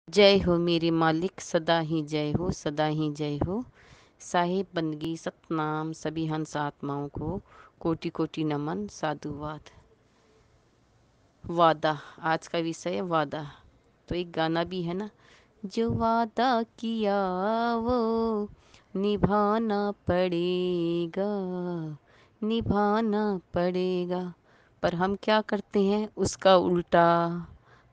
जय हो मेरे मालिक, सदा ही जय हो, सदा ही जय हो। साहिब बंदगी सतनाम सभी हंस आत्माओं को कोटि कोटि नमन साधुवाद। वादा, आज का विषय है वादा। तो एक गाना भी है ना, जो वादा किया वो निभाना पड़ेगा, निभाना पड़ेगा। पर हम क्या करते हैं उसका उल्टा,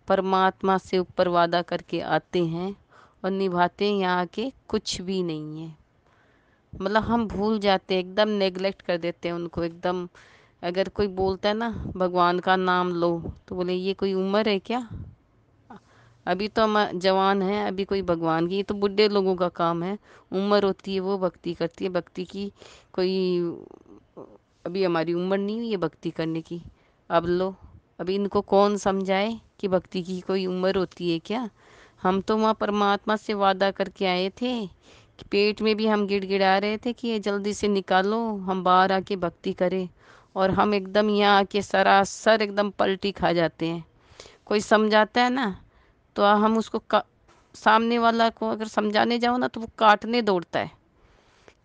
परमात्मा से ऊपर वादा करके आते हैं और निभाते हैं यहाँ के कुछ भी नहीं है। मतलब हम भूल जाते हैं, एकदम नेग्लेक्ट कर देते हैं उनको एकदम। अगर कोई बोलता है ना भगवान का नाम लो, तो बोले ये कोई उम्र है क्या? अभी तो हम जवान हैं, अभी कोई भगवान की, ये तो बुढ़े लोगों का काम है। उम्र होती है वो भक्ति करती है, भक्ति की कोई, अभी हमारी उम्र नहीं हुई है भक्ति करने की। अब लो, अभी इनको कौन समझाए कि भक्ति की कोई उम्र होती है क्या? हम तो वहाँ परमात्मा से वादा करके आए थे कि पेट में भी हम गिड़गिड़ा रहे थे कि ये जल्दी से निकालो, हम बाहर आके भक्ति करें। और हम एकदम यहाँ आके सरासर एकदम पलटी खा जाते हैं। कोई समझाता है ना, तो हम उसको सामने वाला को अगर समझाने जाओ ना, तो वो काटने दौड़ता है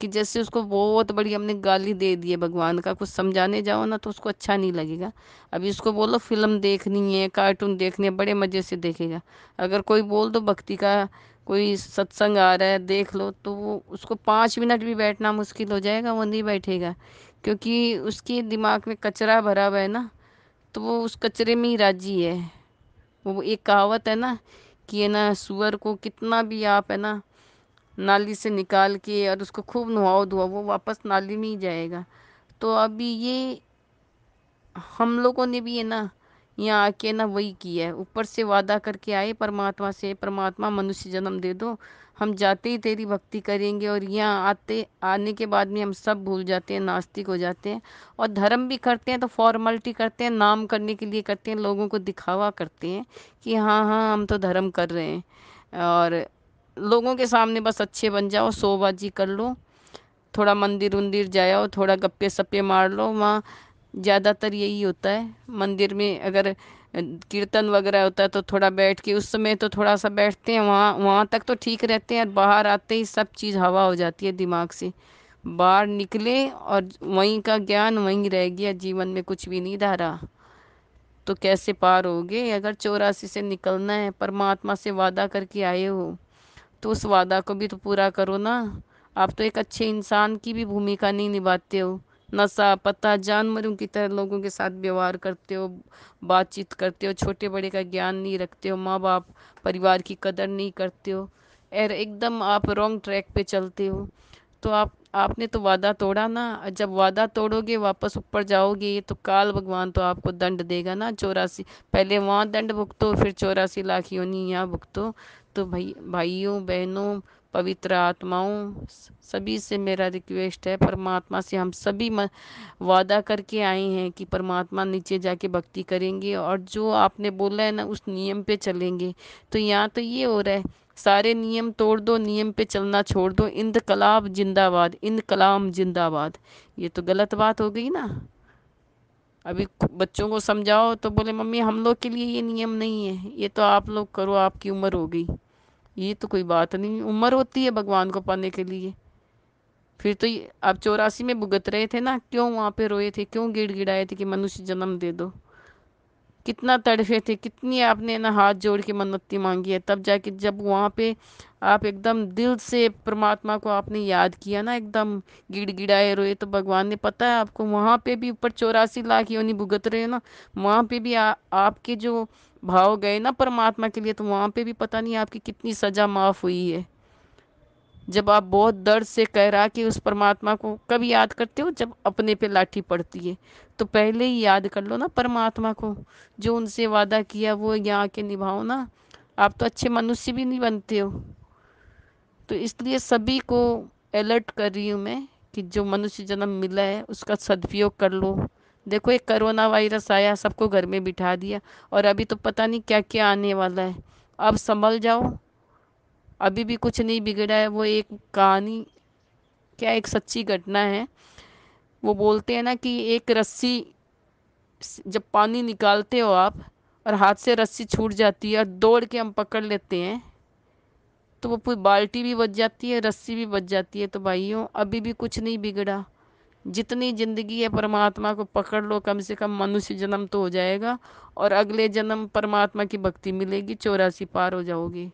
कि जैसे उसको बहुत बड़ी हमने गाली दे दी है भगवान का। कुछ समझाने जाओ ना तो उसको अच्छा नहीं लगेगा। अभी उसको बोलो फिल्म देखनी है, कार्टून देखने है, बड़े मज़े से देखेगा। अगर कोई बोल दो भक्ति का कोई सत्संग आ रहा है देख लो, तो वो उसको 5 मिनट भी बैठना मुश्किल हो जाएगा, वो नहीं बैठेगा। क्योंकि उसके दिमाग में कचरा भरा हुआ है ना, तो वो उस कचरे में ही राजी है। वो एक कहावत है ना कि है ना, सुअर को कितना भी आप है ना नाली से निकाल के और उसको खूब नहाओ धोओ, वो वापस नाली में ही जाएगा। तो अभी ये हम लोगों ने भी है ना यहाँ आके ना वही किया है, ऊपर से वादा करके आए परमात्मा से, परमात्मा मनुष्य जन्म दे दो, हम जाते ही तेरी भक्ति करेंगे। और यहाँ आते आने के बाद में हम सब भूल जाते हैं, नास्तिक हो जाते हैं। और धर्म भी करते हैं तो फॉर्मेलिटी करते हैं, नाम करने के लिए करते हैं, लोगों को दिखावा करते हैं कि हाँ हाँ हम तो धर्म कर रहे हैं। और लोगों के सामने बस अच्छे बन जाओ, शोबाजी कर लो, थोड़ा मंदिर उंदिर जाओ, थोड़ा गप्पे सप्पे मार लो। वहाँ ज़्यादातर यही होता है। मंदिर में अगर कीर्तन वगैरह होता है तो थोड़ा बैठ के, उस समय तो थोड़ा सा बैठते हैं, वहाँ वहाँ तक तो ठीक रहते हैं। और बाहर आते ही सब चीज़ हवा हो जाती है दिमाग से। बाहर निकले और वहीं का ज्ञान वहीं रह गया, जीवन में कुछ भी नहीं धारा। तो कैसे पार होगे? अगर 84 से निकलना है, परमात्मा से वादा करके आए हो, तो उस वादा को भी तो पूरा करो ना। आप तो एक अच्छे इंसान की भी भूमिका नहीं निभाते हो। नशा पता जानवरों की तरह लोगों के साथ व्यवहार करते हो, बातचीत करते हो, छोटे बड़े का ज्ञान नहीं रखते हो, माँ बाप परिवार की कदर नहीं करते हो, और एकदम आप रॉन्ग ट्रैक पे चलते हो। तो आपने तो वादा तोड़ा ना। जब वादा तोड़ोगे वापस ऊपर जाओगे, तो काल भगवान तो आपको दंड देगा ना। 84, पहले वहाँ दंड भुगतो, फिर 84 लाख योनि यहाँ भुगतो। तो भाइयों बहनों, पवित्र आत्माओं, सभी से मेरा रिक्वेस्ट है, परमात्मा से हम सभी वादा करके आए हैं कि परमात्मा नीचे जाके भक्ति करेंगे, और जो आपने बोला है ना उस नियम पे चलेंगे। तो यहाँ तो ये हो रहा है, सारे नियम तोड़ दो, नियम पे चलना छोड़ दो, इनकलाब जिंदाबाद, इनकलाम जिंदाबाद। ये तो गलत बात हो गई ना। अभी बच्चों को समझाओ तो बोले मम्मी हम लोग के लिए ये नियम नहीं है, ये तो आप लोग करो, आपकी उम्र हो गई। ये तो कोई बात नहीं, उम्र होती है भगवान को पाने के लिए। फिर तो ये आप 84 में भुगत रहे थे ना, क्यों वहाँ पे रोए थे, क्यों गिड़गिड़ाए थे कि मनुष्य जन्म दे दो? कितना तड़फे थे, कितनी आपने ना हाथ जोड़ के मन्नती मांगी है, तब जाके जब वहाँ पे आप एकदम दिल से परमात्मा को आपने याद किया ना, एकदम गिड़गिड़ाए रोए, तो भगवान ने, पता है आपको, वहाँ पे भी ऊपर 84 लाख योनि भुगत रहे हो ना, वहाँ पे भी आपके जो भाव गए ना परमात्मा के लिए, तो वहाँ पे भी पता नहीं आपकी कितनी सजा माफ हुई है। जब आप बहुत दर्द से कह के उस परमात्मा को कब याद करते हो? जब अपने पे लाठी पड़ती है। तो पहले ही याद कर लो ना परमात्मा को, जो उनसे वादा किया वो यहाँ के निभाओ ना। आप तो अच्छे मनुष्य भी नहीं बनते हो। तो इसलिए सभी को अलर्ट कर रही हूँ मैं कि जो मनुष्य जन्म मिला है उसका सदुपयोग कर लो। देखो एक कोरोना वायरस आया, सबको घर में बिठा दिया, और अभी तो पता नहीं क्या क्या आने वाला है। अब संभल जाओ, अभी भी कुछ नहीं बिगड़ा है। वो एक कहानी, क्या एक सच्ची घटना है। वो बोलते हैं ना कि एक रस्सी, जब पानी निकालते हो आप और हाथ से रस्सी छूट जाती है और दौड़ के हम पकड़ लेते हैं, तो वो पूरी बाल्टी भी बच जाती है, रस्सी भी बच जाती है। तो भाइयों अभी भी कुछ नहीं बिगड़ा, जितनी जिंदगी है परमात्मा को पकड़ लो, कम से कम मनुष्य जन्म तो हो जाएगा, और अगले जन्म परमात्मा की भक्ति मिलेगी, 84 पार हो जाओगी,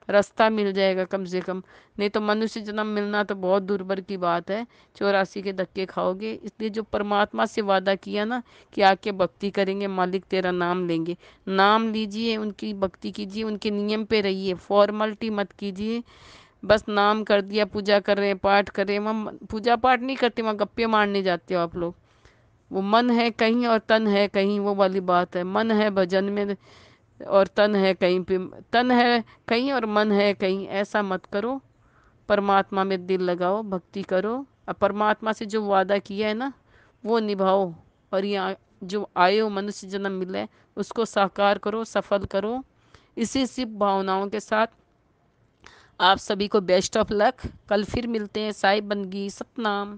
रास्ता मिल जाएगा कम से कम। नहीं तो मनुष्य जन्म मिलना तो बहुत दूरभर की बात है, 84 के धक्के खाओगे। इसलिए जो परमात्मा से वादा किया ना कि आके भक्ति करेंगे, मालिक तेरा नाम लेंगे, नाम लीजिए, उनकी भक्ति कीजिए, उनके नियम पे रहिए, फॉर्मलिटी मत कीजिए। बस नाम कर दिया, पूजा कर रहे हैं, पाठ कर रहे हैं, वहाँ पूजा पाठ नहीं करते, वहाँ गप्पे मारने जाते हो आप लोग। वो मन है कहीं और तन है कहीं, वो वाली बात है। मन है भजन में और तन है कहीं पे, तन है कहीं और मन है कहीं, ऐसा मत करो। परमात्मा में दिल लगाओ, भक्ति करो, और परमात्मा से जो वादा किया है ना वो निभाओ, और यहाँ जो आए हो मनुष्य जन्म मिले उसको साकार करो, सफल करो। इसी सिर्फ भावनाओं के साथ आप सभी को बेस्ट ऑफ लक। कल फिर मिलते हैं। साहिब बंदगी, सतनाम।